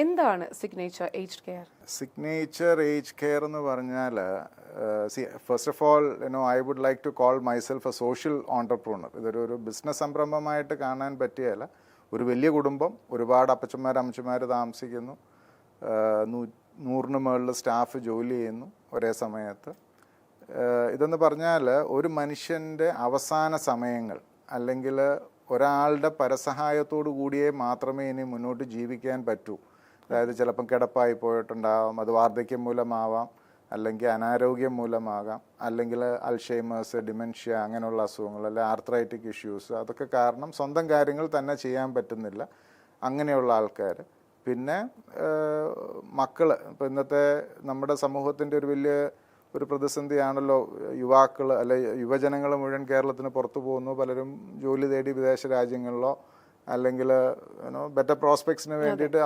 എന്താണ് signature aged care? Signature age care എന്ന് പറഞ്ഞാൽ first of all I would like to call myself a social entrepreneur. ഇതൊരു business സംരംഭമായിട്ട് കാണാൻ പറ്റിയല്ല. ഒരു വലിയ കുടുംബം, ഒരുപാട് അപ്പച്ചന്മാർ അമ്മച്ചന്മാർ താമസിക്കുന്നു, 100 മുകളിൽ സ്റ്റാഫ് ജോലി ചെയ്യുന്നു ഒരേ സമയത്ത്. ഇതെന്ന് പറഞ്ഞാൽ ഒരു മനുഷ്യൻ്റെ അവസാന സമയങ്ങൾ അല്ലെങ്കിൽ ഒരാളുടെ പരസഹായത്തോടു കൂടിയേ മാത്രമേ ഇനി മുന്നോട്ട് ജീവിക്കാൻ പറ്റൂ. അതായത് ചിലപ്പം കിടപ്പായി പോയിട്ടുണ്ടാവാം, അത് വാർദ്ധക്യം മൂലമാവാം, അല്ലെങ്കിൽ അനാരോഗ്യം മൂലമാകാം, അല്ലെങ്കിൽ അൽഷൈമേഴ്സ്, ഡിമെൻഷ്യ അങ്ങനെയുള്ള അസുഖങ്ങൾ, അല്ലെങ്കിൽ ആർത്രൈറ്റിക് ഇഷ്യൂസ്, അതൊക്കെ കാരണം സ്വന്തം കാര്യങ്ങൾ തന്നെ ചെയ്യാൻ പറ്റുന്നില്ല. അങ്ങനെയുള്ള ആൾക്കാർ. പിന്നെ മക്കൾ. ഇപ്പോൾ ഇന്നത്തെ നമ്മുടെ സമൂഹത്തിൻ്റെ ഒരു പ്രതിസന്ധിയാണല്ലോ യുവാക്കൾ, അല്ലെ യുവജനങ്ങൾ മുഴുവൻ കേരളത്തിന് പുറത്തു പോകുന്നു. പലരും ജോലി തേടി വിദേശ രാജ്യങ്ങളിലോ അല്ലെങ്കിൽ ബെറ്റർ പ്രോസ്പെക്ട്സിന് വേണ്ടിയിട്ട്